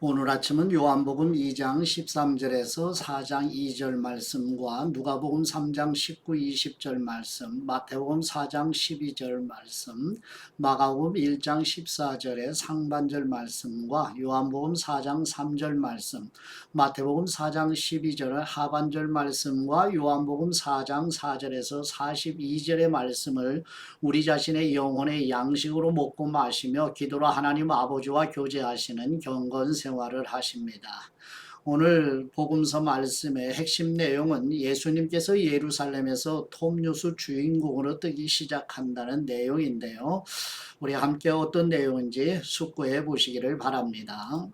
오늘 아침은 요한복음 2장 13절에서 4장 2절 말씀과 누가복음 3장 19, 20절 말씀, 마태복음 4장 12절 말씀, 마가복음 1장 14절의 상반절 말씀과 요한복음 4장 3절 말씀, 마태복음 4장 12절의 하반절 말씀과 요한복음 4장 4절에서 42절의 말씀을 우리 자신의 영혼의 양식으로 먹고 마시며 기도로 하나님 아버지와 교제하시는 경건 생활을 하십니다. 오늘 복음서 말씀의 핵심 내용은 예수님께서 예루살렘에서 톱뉴스 주인공으로 뜨기 시작한다는 내용인데요. 우리 함께 어떤 내용인지 숙고해 보시기를 바랍니다.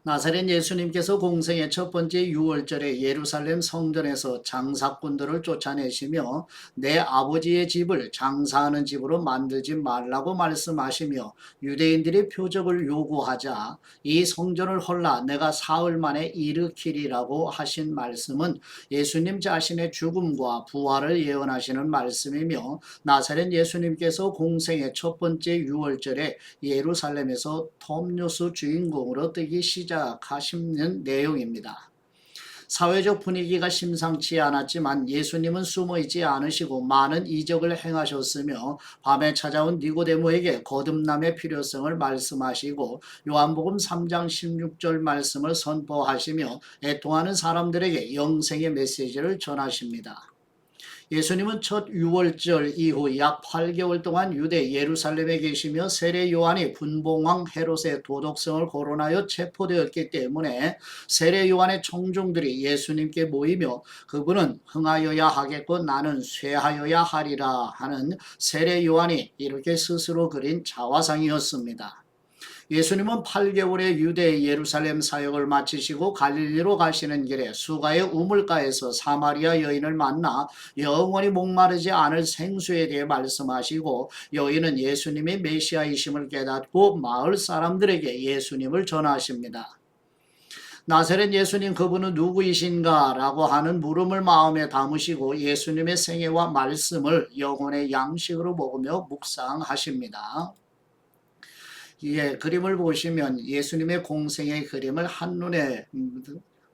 나사렛 예수님께서 공생의 첫 번째 유월절에 예루살렘 성전에서 장사꾼들을 쫓아내시며 내 아버지의 집을 장사하는 집으로 만들지 말라고 말씀하시며 유대인들이 표적을 요구하자 이 성전을 헐라 내가 사흘 만에 일으키리라고 하신 말씀은 예수님 자신의 죽음과 부활을 예언하시는 말씀이며 나사렛 예수님께서 공생의 첫 번째 유월절에 예루살렘에서 톱뉴스 주인공으로 뜨기 시작하시는 내용입니다. 사회적 분위기가 심상치 않았지만 예수님은 숨어있지 않으시고 많은 이적을 행하셨으며 밤에 찾아온 니고데모에게 거듭남의 필요성을 말씀하시고 요한복음 3장 16절 말씀을 선포하시며 애통하는 사람들에게 영생의 메시지를 전하십니다. 예수님은 첫 유월절 이후 약 8개월 동안 유대 예루살렘에 계시며 세례 요한이 분봉왕 헤롯의 도덕성을 거론하여 체포되었기 때문에 세례 요한의 청중들이 예수님께 모이며 그분은 흥하여야 하겠고 나는 쇠하여야 하리라 하는 세례 요한이 이렇게 스스로 그린 자화상이었습니다. 예수님은 8개월의 유대 예루살렘 사역을 마치시고 갈릴리로 가시는 길에 수가의 우물가에서 사마리아 여인을 만나 영원히 목마르지 않을 생수에 대해 말씀하시고 여인은 예수님이 메시아이심을 깨닫고 마을 사람들에게 예수님을 전하십니다. 나사렛 예수님 그분은 누구이신가 라고 하는 물음을 마음에 담으시고 예수님의 생애와 말씀을 영혼의 양식으로 먹으며 묵상하십니다. 그림을 보시면 예수님의 공생의 그림을 한눈에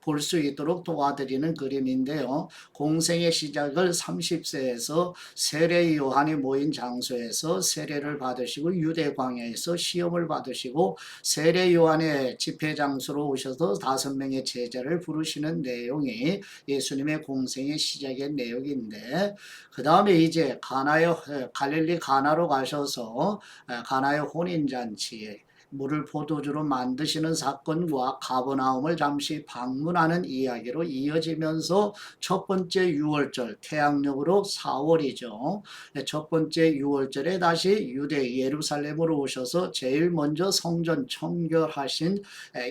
볼 수 있도록 도와드리는 그림인데요. 공생의 시작을 30세에서 세례 요한이 모인 장소에서 세례를 받으시고 유대 광야에서 시험을 받으시고 세례 요한의 집회 장소로 오셔서 5명의 제자를 부르시는 내용이 예수님의 공생의 시작의 내용인데 그 다음에 이제 갈릴리 가나로 가셔서 가나의 혼인잔치에 물을 포도주로 만드시는 사건과 가버나움을 잠시 방문하는 이야기로 이어지면서 첫 번째 유월절 태양력으로 4월이죠. 첫 번째 유월절에 다시 유대 예루살렘으로 오셔서 제일 먼저 성전 청결하신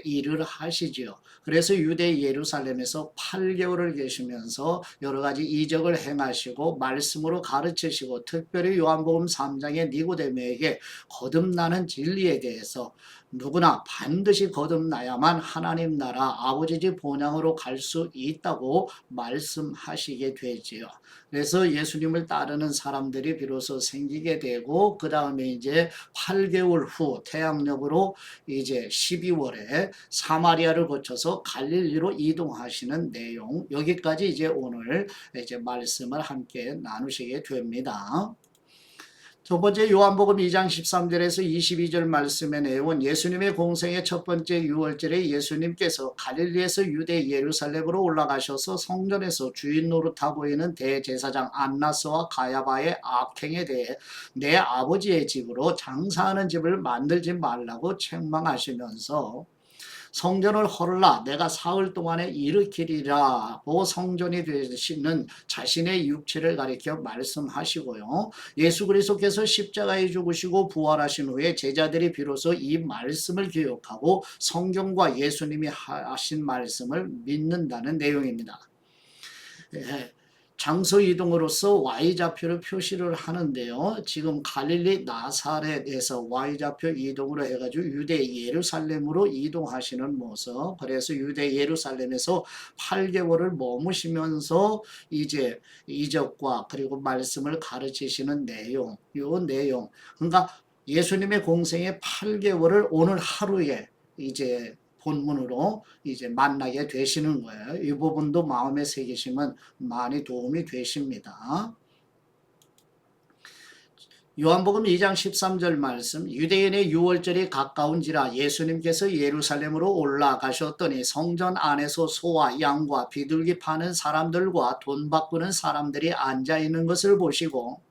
일을 하시지요. 그래서 유대 예루살렘에서 8개월을 계시면서 여러 가지 이적을 행하시고 말씀으로 가르치시고 특별히 요한복음 3장의 니고데모에게 거듭나는 진리에 대해서 누구나 반드시 거듭나야만 하나님 나라 아버지 집 본향으로 갈 수 있다고 말씀하시게 되지요. 그래서 예수님을 따르는 사람들이 비로소 생기게 되고 그 다음에 이제 8개월 후 태양력으로 이제 12월에 사마리아를 거쳐서 갈릴리로 이동하시는 내용 여기까지 이제 오늘 이제 말씀을 함께 나누시게 됩니다. 두 번째 요한복음 2장 13절에서 22절 말씀의 내용은 예수님의 공생의 첫 번째 유월절에 예수님께서 갈릴리에서 유대 예루살렘으로 올라가셔서 성전에서 주인 노릇하고 있는 대제사장 안나스와 가야바의 악행에 대해 내 아버지의 집으로 장사하는 집을 만들지 말라고 책망하시면서 성전을 헐라 내가 사흘 동안에 일으키리라고 성전이 되시는 자신의 육체를 가리켜 말씀하시고요. 예수 그리스도께서 십자가에 죽으시고 부활하신 후에 제자들이 비로소 이 말씀을 기억하고 성경과 예수님이 하신 말씀을 믿는다는 내용입니다. 장소 이동으로서 Y좌표를 표시를 하는데요. 지금 갈릴리 나사렛에서 Y좌표 이동으로 해가지고 유대 예루살렘으로 이동하시는 모습. 그래서 유대 예루살렘에서 8개월을 머무시면서 이제 이적과 그리고 말씀을 가르치시는 내용, 요 내용. 그러니까 예수님의 공생의 8개월을 오늘 하루에 이제 본문으로 이제 만나게 되시는 거예요. 이 부분도 마음에 새기시면 많이 도움이 되십니다. 요한복음 2장 13절 말씀, 유대인의 유월절이 가까운지라 예수님께서 예루살렘으로 올라가셨더니 성전 안에서 소와 양과 비둘기 파는 사람들과 돈 바꾸는 사람들이 앉아 있는 것을 보시고,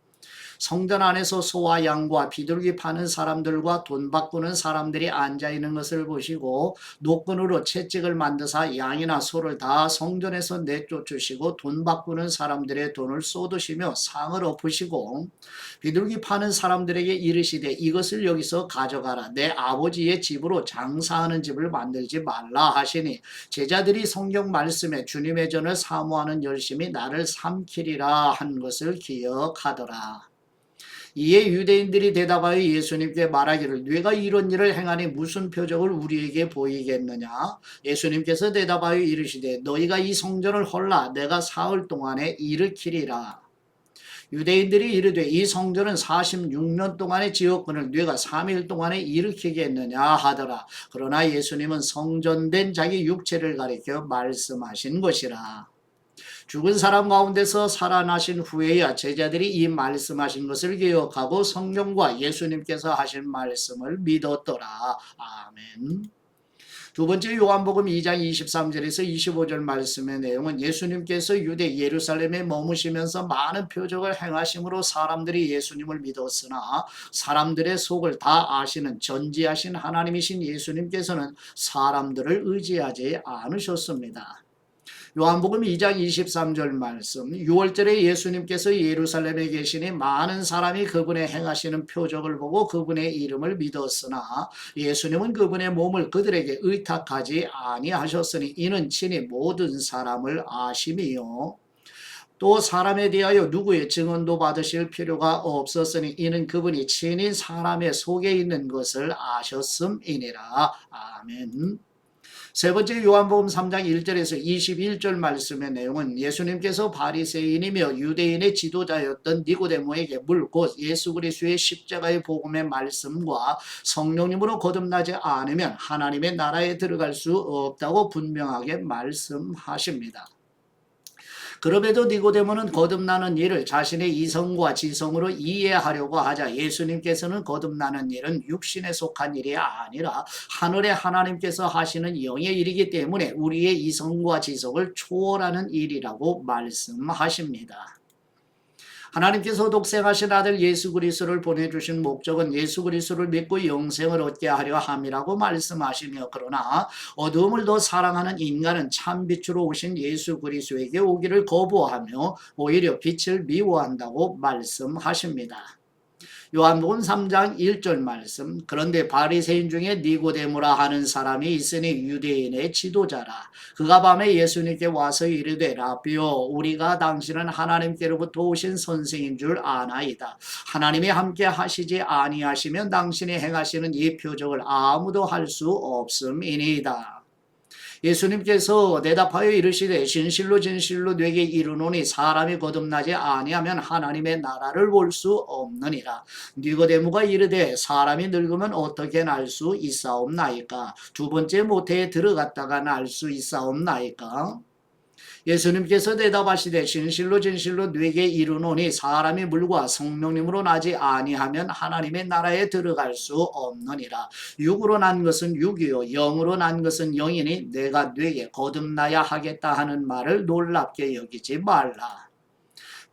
성전 안에서 소와 양과 비둘기 파는 사람들과 돈 바꾸는 사람들이 앉아 있는 것을 보시고, 노끈으로 채찍을 만드사 양이나 소를 다 성전에서 내쫓으시고 돈 바꾸는 사람들의 돈을 쏟으시며 상을 엎으시고, 비둘기 파는 사람들에게 이르시되 이것을 여기서 가져가라. 내 아버지의 집으로 장사하는 집을 만들지 말라 하시니, 제자들이 성경 말씀에 주님의 전을 사모하는 열심이 나를 삼키리라 한 것을 기억하더라. 이에 유대인들이 대답하여 예수님께 말하기를 네가 이런 일을 행하니 무슨 표적을 우리에게 보이겠느냐. 예수님께서 대답하여 이르시되 너희가 이 성전을 헐라 내가 사흘 동안에 일으키리라. 유대인들이 이르되 이 성전은 46년 동안의 지었거늘 네가 3일 동안에 일으키겠느냐 하더라. 그러나 예수님은 성전된 자기 육체를 가리켜 말씀하신 것이라. 죽은 사람 가운데서 살아나신 후에야 제자들이 이 말씀하신 것을 기억하고 성경과 예수님께서 하신 말씀을 믿었더라. 아멘. 두 번째 요한복음 2장 23절에서 25절 말씀의 내용은 예수님께서 유대 예루살렘에 머무시면서 많은 표적을 행하심으로 사람들이 예수님을 믿었으나 사람들의 속을 다 아시는 전지하신 하나님이신 예수님께서는 사람들을 의지하지 않으셨습니다. 요한복음 2장 23절 말씀, 6월절에 예수님께서 예루살렘에 계시니 많은 사람이 그분의 행하시는 표적을 보고 그분의 이름을 믿었으나 예수님은 그분의 몸을 그들에게 의탁하지 아니하셨으니 이는 친히 모든 사람을 아심이요. 또 사람에 대하여 누구의 증언도 받으실 필요가 없었으니 이는 그분이 친히 사람의 속에 있는 것을 아셨음이니라. 아멘. 세 번째 요한복음 3장 1절에서 21절 말씀의 내용은 예수님께서 바리새인이며 유대인의 지도자였던 니고데모에게 물 곧 예수 그리스도의 십자가의 복음의 말씀과 성령님으로 거듭나지 않으면 하나님의 나라에 들어갈 수 없다고 분명하게 말씀하십니다. 그럼에도 니고데모는 거듭나는 일을 자신의 이성과 지성으로 이해하려고 하자 예수님께서는 거듭나는 일은 육신에 속한 일이 아니라 하늘의 하나님께서 하시는 영의 일이기 때문에 우리의 이성과 지성을 초월하는 일이라고 말씀하십니다. 하나님께서 독생하신 아들 예수 그리스도를 보내주신 목적은 예수 그리스도를 믿고 영생을 얻게 하려 함이라고 말씀하시며, 그러나 어두움을 더 사랑하는 인간은 참 빛으로 오신 예수 그리스도에게 오기를 거부하며 오히려 빛을 미워한다고 말씀하십니다. 요한복음 3장 1절 말씀, 그런데 바리새인 중에 니고데모라 하는 사람이 있으니 유대인의 지도자라. 그가 밤에 예수님께 와서 이르되 라비오 우리가 당신은 하나님께로부터 오신 선생인 줄 아나이다. 하나님이 함께 하시지 아니하시면 당신이 행하시는 이 표적을 아무도 할 수 없음이니이다. 예수님께서 대답하여 이르시되 진실로 진실로 네게 이르노니 사람이 거듭나지 아니하면 하나님의 나라를 볼 수 없느니라. 니고데모가 이르되 사람이 늙으면 어떻게 날 수 있사옵나이까? 두 번째 모태에 들어갔다가 날 수 있사옵나이까? 예수님께서 대답하시되 진실로 진실로 네게 이르노니 사람이 물과 성령님으로 나지 아니하면 하나님의 나라에 들어갈 수 없느니라. 육으로 난 것은 육이요 영으로 난 것은 영이니 내가 네게 거듭나야 하겠다 하는 말을 놀랍게 여기지 말라.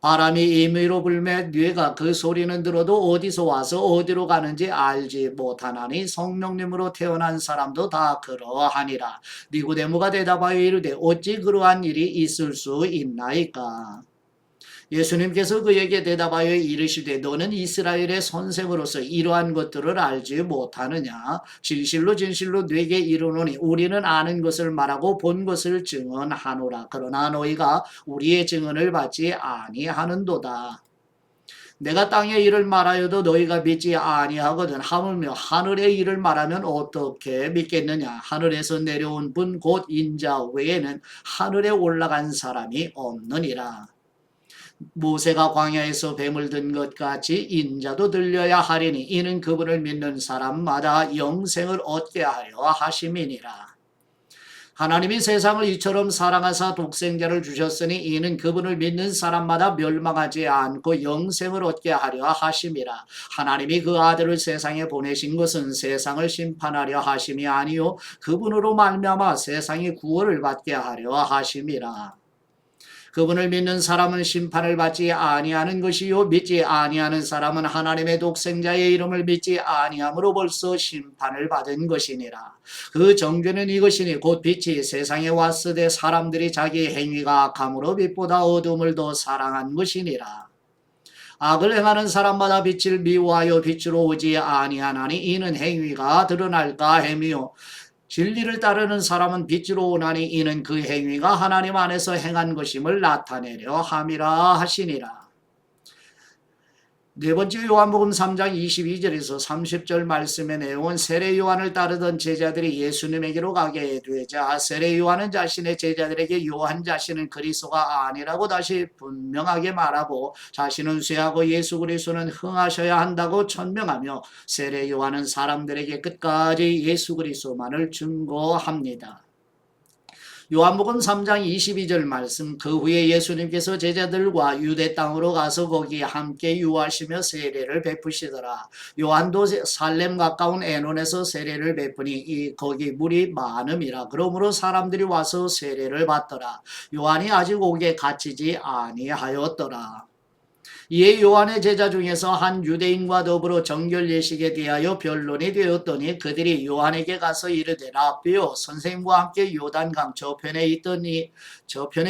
바람이 임의로 불매 네가 그 소리는 들어도 어디서 와서 어디로 가는지 알지 못하나니 성령님으로 태어난 사람도 다 그러하니라. 니고데모가 대답하여 이르되 어찌 그러한 일이 있을 수 있나이까? 예수님께서 그에게 대답하여 이르시되 너는 이스라엘의 선생으로서 이러한 것들을 알지 못하느냐? 진실로 진실로 네게 이르노니 우리는 아는 것을 말하고 본 것을 증언하노라. 그러나 너희가 우리의 증언을 받지 아니하는도다. 내가 땅의 일을 말하여도 너희가 믿지 아니하거든. 하물며 하늘의 일을 말하면 어떻게 믿겠느냐? 하늘에서 내려온 분 곧 인자 외에는 하늘에 올라간 사람이 없느니라. 모세가 광야에서 뱀을 든 것 같이 인자도 들려야 하리니 이는 그분을 믿는 사람마다 영생을 얻게 하려 하심이니라. 하나님이 세상을 이처럼 사랑하사 독생자를 주셨으니 이는 그분을 믿는 사람마다 멸망하지 않고 영생을 얻게 하려 하심이라. 하나님이 그 아들을 세상에 보내신 것은 세상을 심판하려 하심이 아니요 그분으로 말미암아 세상이 구원을 받게 하려 하심이라. 그분을 믿는 사람은 심판을 받지 아니하는 것이요 믿지 아니하는 사람은 하나님의 독생자의 이름을 믿지 아니함으로 벌써 심판을 받은 것이니라. 그 정죄는 이것이니 곧 빛이 세상에 왔으되 사람들이 자기 행위가 악함으로 빛보다 어둠을 더 사랑한 것이니라. 악을 행하는 사람마다 빛을 미워하여 빛으로 오지 아니하나니 이는 행위가 드러날까 함이요 진리를 따르는 사람은 빛으로 오나니 이는 그 행위가 하나님 안에서 행한 것임을 나타내려 함이라 하시니라. 네 번째 요한복음 3장 22절에서 30절 말씀의 내용은 세례 요한을 따르던 제자들이 예수님에게로 가게 되자 세례 요한은 자신의 제자들에게 요한 자신은 그리스도가 아니라고 다시 분명하게 말하고 자신은 쇠하고 예수 그리스도는 흥하셔야 한다고 천명하며 세례 요한은 사람들에게 끝까지 예수 그리스도만을 증거합니다. 요한복음 3장 22절 말씀 그 후에 예수님께서 제자들과 유대 땅으로 가서 거기 함께 유하시며 세례를 베푸시더라. 요한도 살렘 가까운 에논에서 세례를 베푸니 거기 물이 많음이라. 그러므로 사람들이 와서 세례를 받더라. 요한이 아직 옥에 갇히지 아니하였더라. 이에 요한의 제자 중에서 한 유대인과 더불어 정결 예식에 대하여 변론이 되었더니 그들이 요한에게 가서 이르되 라삐요 선생님과 함께 요단강 저편에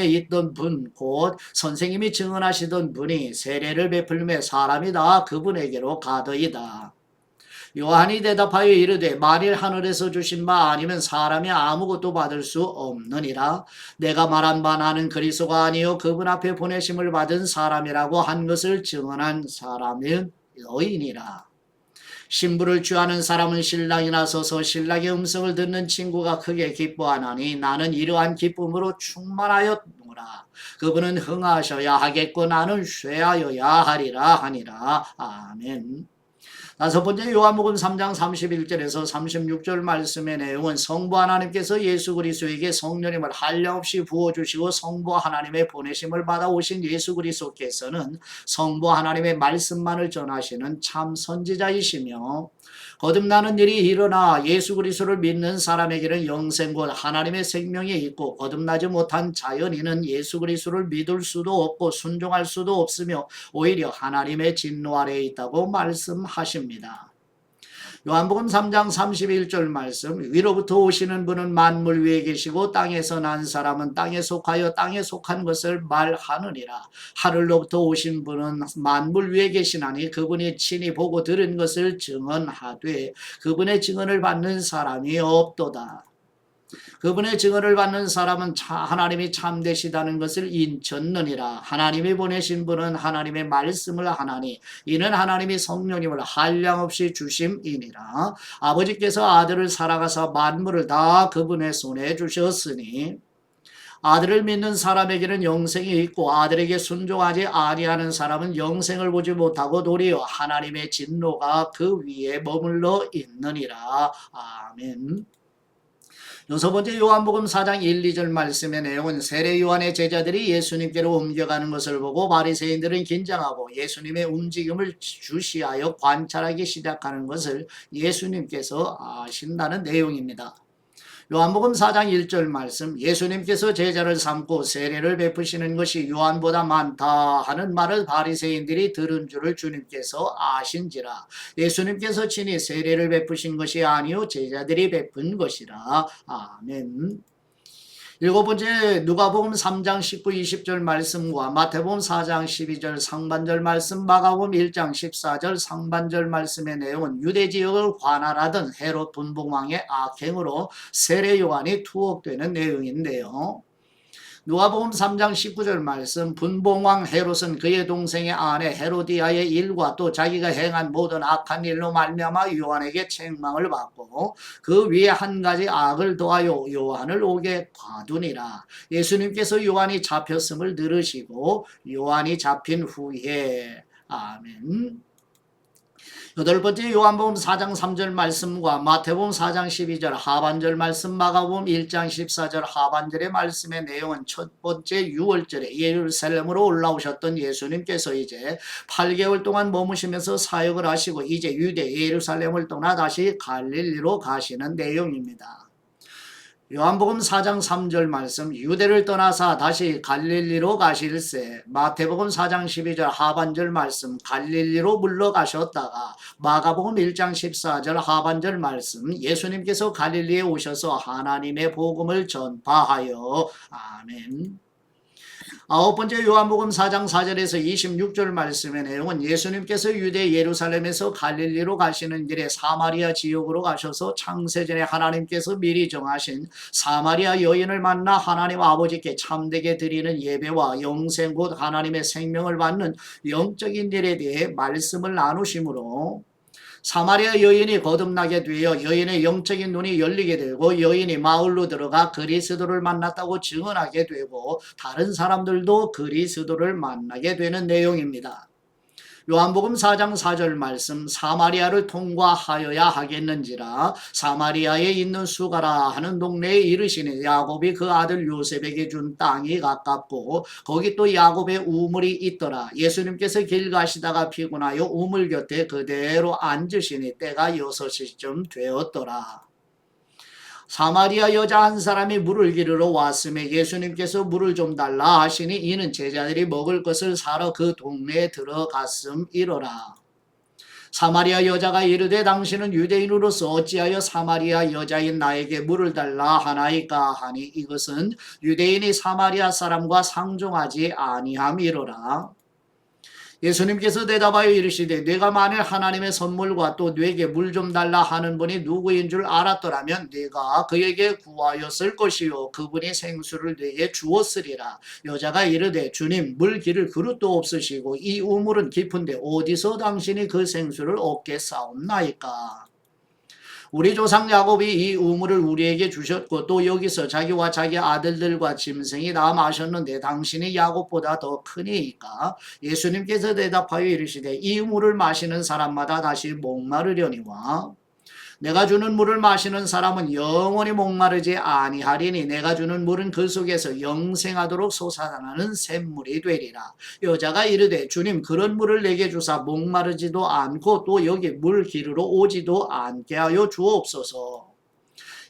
있던 분 곧 선생님이 증언하시던 분이 세례를 베풀매 사람이 다 그분에게로 가더이다. 요한이 대답하여 이르되 만일 하늘에서 주신 바 아니면 사람이 아무것도 받을 수 없느니라. 내가 말한 바 나는 그리스도가 아니요 그분 앞에 보내심을 받은 사람이라고 한 것을 증언한 사람은 너희니라. 신부를 취하는 사람은 신랑이 나서서 신랑의 음성을 듣는 친구가 크게 기뻐하나니 나는 이러한 기쁨으로 충만하였노라. 그분은 흥하셔야 하겠고 나는 쇠하여야 하리라 하니라. 아멘. 다섯 번째 요한복음 3장 31절에서 36절 말씀의 내용은 성부 하나님께서 예수 그리스도에게 성령님을 한량없이 부어주시고 성부 하나님의 보내심을 받아 오신 예수 그리스도께서는 성부 하나님의 말씀만을 전하시는 참 선지자이시며 거듭나는 일이 일어나 예수 그리스도를 믿는 사람에게는 영생 곧 하나님의 생명이 있고 거듭나지 못한 자연인은 예수 그리스도를 믿을 수도 없고 순종할 수도 없으며 오히려 하나님의 진노 아래에 있다고 말씀하십니다. 요한복음 3장 31절 말씀 위로부터 오시는 분은 만물 위에 계시고 땅에서 난 사람은 땅에 속하여 땅에 속한 것을 말하느니라. 하늘로부터 오신 분은 만물 위에 계시나니 그분이 친히 보고 들은 것을 증언하되 그분의 증언을 받는 사람이 없도다. 그분의 증언을 받는 사람은 하나님이 참되시다는 것을 인쳤느니라. 하나님이 보내신 분은 하나님의 말씀을 하나니 이는 하나님이 성령님을 한량없이 주심이니라. 아버지께서 아들을 사랑하사 만물을 다 그분의 손에 주셨으니 아들을 믿는 사람에게는 영생이 있고 아들에게 순종하지 아니하는 사람은 영생을 보지 못하고 도리어 하나님의 진노가 그 위에 머물러 있느니라. 아멘. 여섯 번째 요한복음 4장 1, 2절 말씀의 내용은 세례 요한의 제자들이 예수님께로 옮겨가는 것을 보고 바리새인들은 긴장하고 예수님의 움직임을 주시하여 관찰하기 시작하는 것을 예수님께서 아신다는 내용입니다. 요한복음 4장 1절 말씀 예수님께서 제자를 삼고 세례를 베푸시는 것이 요한보다 많다 하는 말을 바리새인들이 들은 줄을 주님께서 아신지라. 예수님께서 친히 세례를 베푸신 것이 아니요 제자들이 베푼 것이라. 아멘. 일곱 번째 누가복음 3장 19, 20절 말씀과 마태복음 4장 12절 상반절 말씀 마가복음 1장 14절 상반절 말씀의 내용은 유대 지역을 관할하던 헤롯 분봉왕의 악행으로 세례 요한이 투옥되는 내용인데요. 누가복음 3장 19절 말씀 분봉왕 헤롯은 그의 동생의 아내 헤로디아의 일과 또 자기가 행한 모든 악한 일로 말미암아 요한에게 책망을 받고 그 위에 한 가지 악을 더하여 요한을 옥에 가두니라. 예수님께서 요한이 잡혔음을 들으시고 요한이 잡힌 후에 아멘. 여덟 번째 요한복음 4장 3절 말씀과 마태복음 4장 12절 하반절 말씀, 마가복음 1장 14절 하반절의 말씀의 내용은 첫 번째 6월절에 예루살렘으로 올라오셨던 예수님께서 이제 8개월 동안 머무시면서 사역을 하시고 이제 유대 예루살렘을 떠나 다시 갈릴리로 가시는 내용입니다. 요한복음 4장 3절 말씀, 유대를 떠나사 다시 갈릴리로 가실새. 마태복음 4장 12절 하반절 말씀, 갈릴리로 물러가셨다가 마가복음 1장 14절 하반절 말씀, 예수님께서 갈릴리에 오셔서 하나님의 복음을 전파하여. 아멘. 아홉 번째 요한복음 4장 4절에서 26절 말씀의 내용은 예수님께서 유대 예루살렘에서 갈릴리로 가시는 길에 사마리아 지역으로 가셔서 창세전에 하나님께서 미리 정하신 사마리아 여인을 만나 하나님 아버지께 참되게 드리는 예배와 영생 곧 하나님의 생명을 받는 영적인 일에 대해 말씀을 나누시므로 사마리아 여인이 거듭나게 되어 여인의 영적인 눈이 열리게 되고 여인이 마을로 들어가 그리스도를 만났다고 증언하게 되고 다른 사람들도 그리스도를 만나게 되는 내용입니다. 요한복음 4장 4절 말씀, 사마리아를 통과하여야 하겠는지라 사마리아에 있는 수가라 하는 동네에 이르시니 야곱이 그 아들 요셉에게 준 땅이 가깝고 거기 또 야곱의 우물이 있더라. 예수님께서 길 가시다가 피곤하여 우물 곁에 그대로 앉으시니 때가 6시쯤 되었더라. 사마리아 여자 한 사람이 물을 기르러 왔음에 예수님께서 물을 좀 달라 하시니 이는 제자들이 먹을 것을 사러 그 동네에 들어갔음이로라. 사마리아 여자가 이르되 당신은 유대인으로서 어찌하여 사마리아 여자인 나에게 물을 달라 하나이까 하니 이것은 유대인이 사마리아 사람과 상종하지 아니함이로라. 예수님께서 대답하여 이르시되 네가 만일 하나님의 선물과 또 네게 물 좀 달라 하는 분이 누구인 줄 알았더라면 네가 그에게 구하였을 것이요 그분이 생수를 네게 주었으리라. 여자가 이르되 주님 물 기를 그릇도 없으시고 이 우물은 깊은데 어디서 당신이 그 생수를 얻겠사옵나이까. 우리 조상 야곱이 이 우물을 우리에게 주셨고 또 여기서 자기와 자기 아들들과 짐승이 다 마셨는데 당신이 야곱보다 더 크니이까. 예수님께서 대답하여 이르시되 이 물을 마시는 사람마다 다시 목마르려니와 내가 주는 물을 마시는 사람은 영원히 목마르지 아니하리니 내가 주는 물은 그 속에서 영생하도록 솟아나는 샘물이 되리라. 여자가 이르되 주님 그런 물을 내게 주사 목마르지도 않고 또 여기 물 기르러 오지도 않게 하여 주옵소서.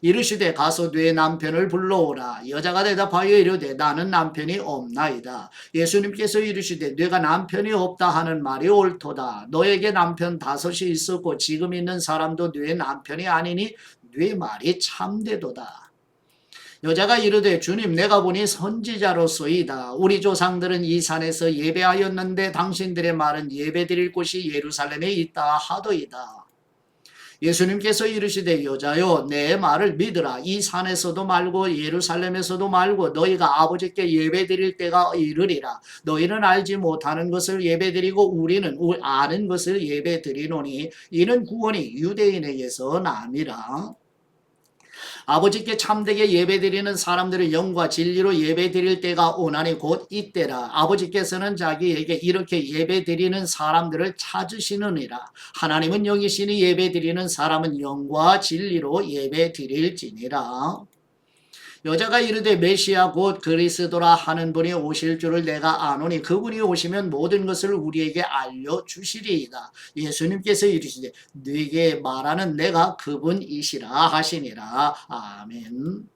이르시되 가서 네 남편을 불러오라. 여자가 대답하여 이르되 나는 남편이 없나이다. 예수님께서 이르시되 네가 남편이 없다 하는 말이 옳도다. 너에게 남편 5이 있었고 지금 있는 사람도 네 남편이 아니니 네 말이 참되도다. 여자가 이르되 주님 내가 보니 선지자로소이다. 우리 조상들은 이 산에서 예배하였는데 당신들의 말은 예배드릴 곳이 예루살렘에 있다 하더이다. 예수님께서 이르시되 여자여 내 말을 믿으라. 이 산에서도 말고 예루살렘에서도 말고 너희가 아버지께 예배드릴 때가 이르리라. 너희는 알지 못하는 것을 예배드리고 우리는 아는 것을 예배드리노니 이는 구원이 유대인에게서 남이라. 아버지께 참되게 예배드리는 사람들을 영과 진리로 예배드릴 때가 오나니 곧 이때라. 아버지께서는 자기에게 이렇게 예배드리는 사람들을 찾으시느니라. 하나님은 영이시니 예배드리는 사람은 영과 진리로 예배드릴지니라. 여자가 이르되 메시아 곧 그리스도라 하는 분이 오실 줄을 내가 아노니 그분이 오시면 모든 것을 우리에게 알려주시리이다. 예수님께서 이르시되 네게 말하는 내가 그분이시라 하시니라. 아멘.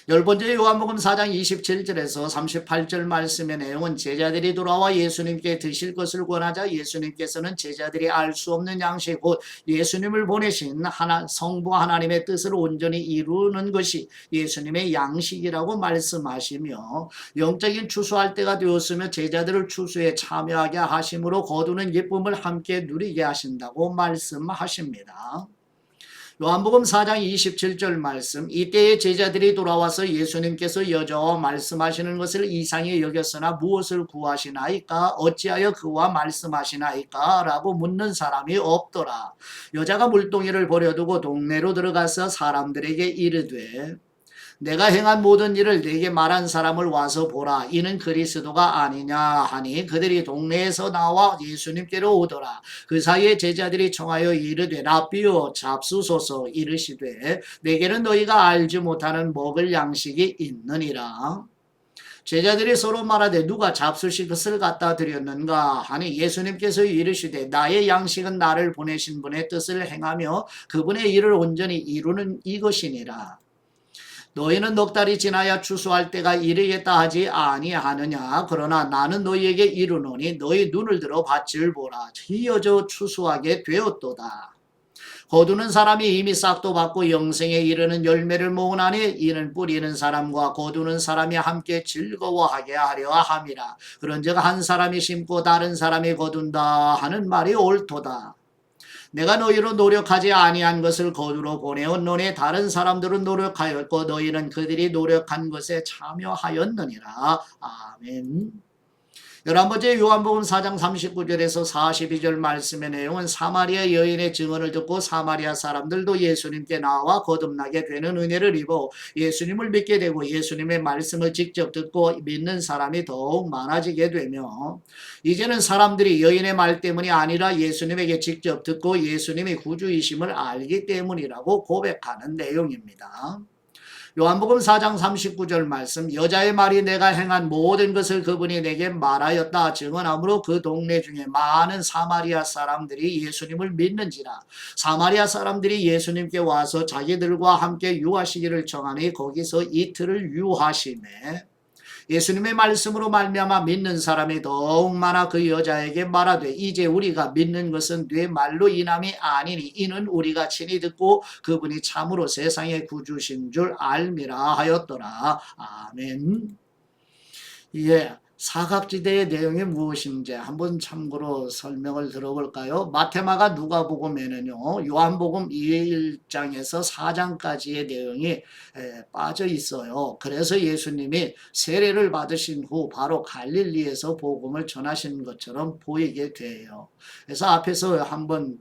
10번째 요한복음 4장 27절에서 38절 말씀의 내용은 제자들이 돌아와 예수님께 드실 것을 권하자 예수님께서는 제자들이 알 수 없는 양식 곧 예수님을 보내신 성부 하나님의 뜻을 온전히 이루는 것이 예수님의 양식이라고 말씀하시며 영적인 추수할 때가 되었으며 제자들을 추수에 참여하게 하심으로 거두는 기쁨을 함께 누리게 하신다고 말씀하십니다. 요한복음 4장 27절 말씀 이때에 제자들이 돌아와서 예수님께서 여자와 말씀하시는 것을 이상히 여겼으나 무엇을 구하시나이까 어찌하여 그와 말씀하시나이까 라고 묻는 사람이 없더라. 여자가 물동이를 버려두고 동네로 들어가서 사람들에게 이르되 내가 행한 모든 일을 네게 말한 사람을 와서 보라. 이는 그리스도가 아니냐 하니 그들이 동네에서 나와 예수님께로 오더라. 그 사이에 제자들이 청하여 이르되 라삐요 잡수소서. 이르시되 내게는 너희가 알지 못하는 먹을 양식이 있느니라. 제자들이 서로 말하되 누가 잡수실 것을 갖다 드렸는가 하니 예수님께서 이르시되 나의 양식은 나를 보내신 분의 뜻을 행하며 그분의 일을 온전히 이루는 이것이니라. 너희는 넉 달이 지나야 추수할 때가 이르겠다 하지 아니하느냐. 그러나 나는 너희에게 이르노니 너희 눈을 들어 밭을 보라. 휘어져 추수하게 되었도다. 거두는 사람이 이미 싹도 받고 영생에 이르는 열매를 모으나니 이는 뿌리는 사람과 거두는 사람이 함께 즐거워하게 하려 함이라. 그런즉 한 사람이 심고 다른 사람이 거둔다 하는 말이 옳도다. 내가 너희로 노력하지 아니한 것을 거두러 보내었노니 다른 사람들은 노력하였고 너희는 그들이 노력한 것에 참여하였느니라. 아멘. 11번째 요한복음 4장 39절에서 42절 말씀의 내용은 사마리아 여인의 증언을 듣고 사마리아 사람들도 예수님께 나와 거듭나게 되는 은혜를 입어 예수님을 믿게 되고 예수님의 말씀을 직접 듣고 믿는 사람이 더욱 많아지게 되며 이제는 사람들이 여인의 말 때문이 아니라 예수님에게 직접 듣고 예수님이 구주이심을 알기 때문이라고 고백하는 내용입니다. 요한복음 4장 39절 말씀 여자의 말이 내가 행한 모든 것을 그분이 내게 말하였다 증언하므로 그 동네 중에 많은 사마리아 사람들이 예수님을 믿는지라. 사마리아 사람들이 예수님께 와서 자기들과 함께 유하시기를 청하니 거기서 이틀을 유하시매 예수님의 말씀으로 말미암아 믿는 사람이 더욱 많아 그 여자에게 말하되 이제 우리가 믿는 것은 네 말로 인함이 아니니 이는 우리가 친히 듣고 그분이 참으로 세상의 구주신 줄 알미라 하였더라. 아멘. 예. 사각지대의 내용이 무엇인지 한번 참고로 설명을 들어볼까요? 마테마가 누가복음에는요. 요한복음 1장에서 4장까지의 내용이 빠져 있어요. 그래서 예수님이 세례를 받으신 후 바로 갈릴리에서 복음을 전하신 것처럼 보이게 돼요. 그래서 앞에서 한번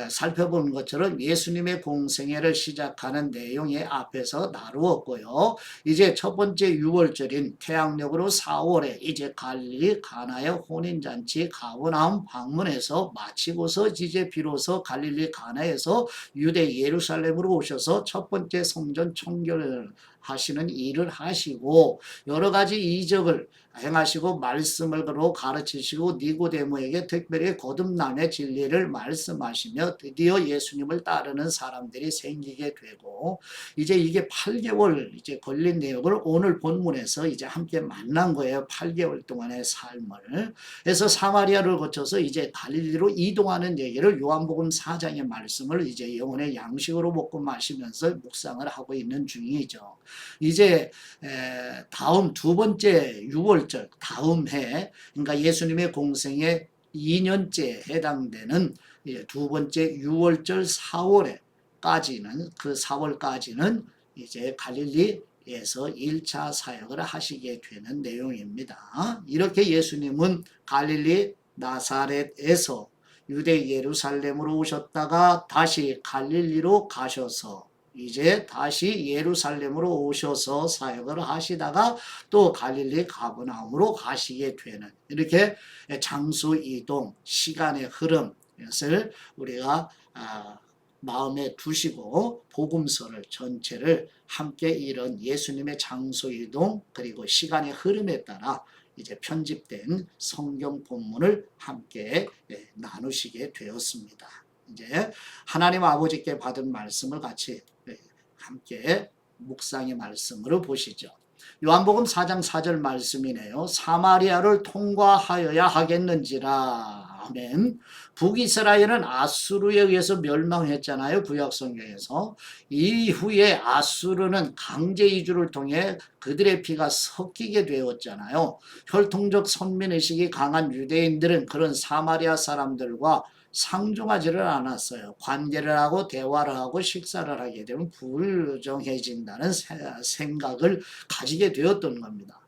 살펴본 것처럼 예수님의 공생애를 시작하는 내용이 앞에서 나누었고요. 이제 첫 번째 6월절인 태양력으로 4월에 이제 갈릴리 가나의 혼인잔치 가버나움 방문해서 마치고서 이제 비로소 갈릴리 가나에서 유대 예루살렘으로 오셔서 첫 번째 성전 청결을 하시는 일을 하시고 여러 가지 이적을 행하시고 말씀을 가르치시고 니고데모에게 특별히 거듭남의 진리를 말씀하시며 드디어 예수님을 따르는 사람들이 생기게 되고 이제 이게 8개월 이제 걸린 내용을 오늘 본문에서 이제 함께 만난 거예요. 8개월 동안의 삶을. 그래서 사마리아를 거쳐서 이제 갈릴리로 이동하는 얘기를 요한복음 4장의 말씀을 이제 영혼의 양식으로 먹고 마시면서 묵상을 하고 있는 중이죠. 이제 다음 두 번째 6월절 다음 해 그러니까 예수님의 공생의 2년째 해당되는 두 번째 6월절 4월에까지는 그 4월까지는 이제 갈릴리에서 1차 사역을 하시게 되는 내용입니다. 이렇게 예수님은 갈릴리 나사렛에서 유대 예루살렘으로 오셨다가 다시 갈릴리로 가셔서 이제 다시 예루살렘으로 오셔서 사역을 하시다가 또 갈릴리 가버나움으로 가시게 되는 이렇게 장소 이동, 시간의 흐름 이것을 우리가 마음에 두시고 복음서를 전체를 함께 이런 예수님의 장소 이동 그리고 시간의 흐름에 따라 이제 편집된 성경 본문을 함께 나누시게 되었습니다. 이제 하나님 아버지께 받은 말씀을 같이 함께 묵상의 말씀으로 보시죠. 요한복음 4장 4절 말씀이네요. 사마리아를 통과하여야 하겠는지라. 아멘. 북이스라엘은 아수르에 의해서 멸망했잖아요. 구약성경에서. 이후에 아수르는 강제 이주를 통해 그들의 피가 섞이게 되었잖아요. 혈통적 선민의식이 강한 유대인들은 그런 사마리아 사람들과 상종하지를 않았어요. 관계를 하고 대화를 하고 식사를 하게 되면 불정해진다는 생각을 가지게 되었던 겁니다.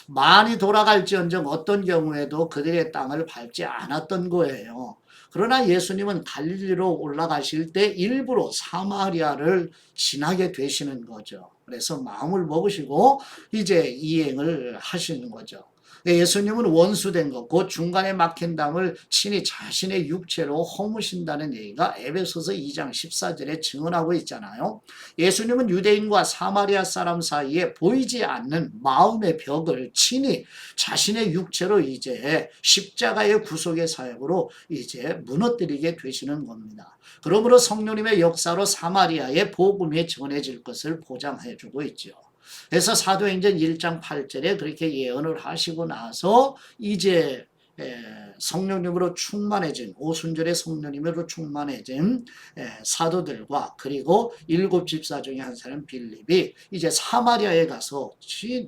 많이 돌아갈지언정 어떤 경우에도 그들의 땅을 밟지 않았던 거예요. 그러나 예수님은 갈릴리로 올라가실 때 일부러 사마리아를 지나게 되시는 거죠. 그래서 마음을 먹으시고 이제 이행을 하시는 거죠. 예수님은 원수된 것, 그 중간에 막힌 담을 친히 자신의 육체로 허무신다는 얘기가 에베소서 2장 14절에 증언하고 있잖아요. 예수님은 유대인과 사마리아 사람 사이에 보이지 않는 마음의 벽을 친히 자신의 육체로 이제 십자가의 구속의 사역으로 이제 무너뜨리게 되시는 겁니다. 그러므로 성령님의 역사로 사마리아의 복음이 전해질 것을 보장해 주고 있죠. 그래서 사도행전 1장 8절에 그렇게 예언을 하시고 나서 이제 성령님으로 충만해진 오순절의 성령님으로 충만해진 사도들과 그리고 일곱 집사 중에 한 사람 빌립이 이제 사마리아에 가서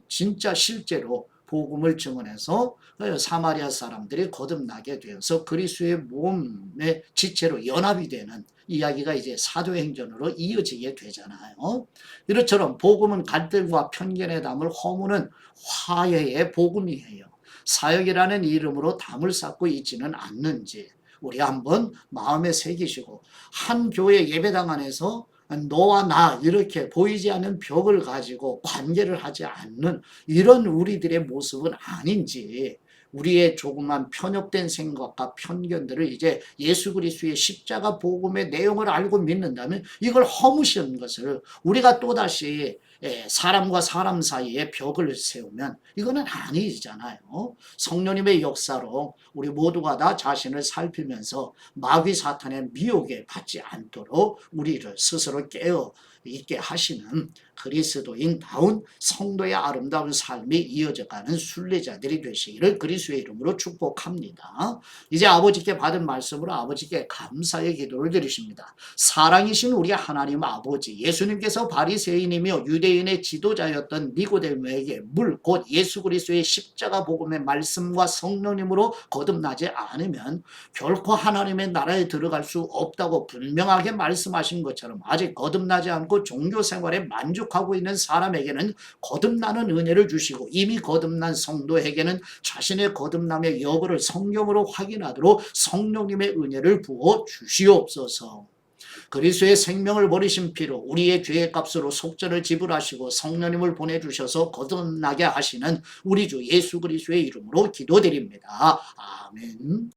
진짜 실제로 복음을 증언해서 사마리아 사람들이 거듭나게 되어서 그리스도의 몸의 지체로 연합이 되는 이야기가 이제 사도행전으로 이어지게 되잖아요. 이처럼 복음은 갈등과 편견의 담을 허무는 화해의 복음이에요. 사역이라는 이름으로 담을 쌓고 있지는 않는지 우리 한번 마음에 새기시고, 한 교회 예배당 안에서 너와 나 이렇게 보이지 않는 벽을 가지고 관계를 하지 않는 이런 우리들의 모습은 아닌지, 우리의 조그만 편협된 생각과 편견들을 이제 예수 그리스도의 십자가 복음의 내용을 알고 믿는다면 이걸 허무시한 것을 우리가 또다시 사람과 사람 사이에 벽을 세우면 이거는 아니잖아요. 성령님의 역사로 우리 모두가 다 자신을 살피면서 마귀 사탄의 미혹에 받지 않도록 우리를 스스로 깨어 있게 하시는 그리스도인다운 성도의 아름다운 삶이 이어져가는 순례자들이 되시기를 그리스도의 이름으로 축복합니다. 이제 아버지께 받은 말씀으로 아버지께 감사의 기도를 드리십니다. 사랑이신 우리 하나님 아버지, 예수님께서 바리새인이며 유대인의 지도자였던 니고데모에게 물 곧 예수 그리스도의 십자가 복음의 말씀과 성령님으로 거듭나지 않으면 결코 하나님의 나라에 들어갈 수 없다고 분명하게 말씀하신 것처럼 아직 거듭나지 않고 종교 생활에 만족하고 있는 사람에게는 거듭나는 은혜를 주시고, 이미 거듭난 성도에게는 자신의 거듭남의 여부를 성경으로 확인하도록 성령님의 은혜를 부어 주시옵소서. 그리스도의 생명을 버리신 피로 우리의 죄의 값으로 속전을 지불하시고 성령님을 보내주셔서 거듭나게 하시는 우리 주 예수 그리스도의 이름으로 기도드립니다. 아멘.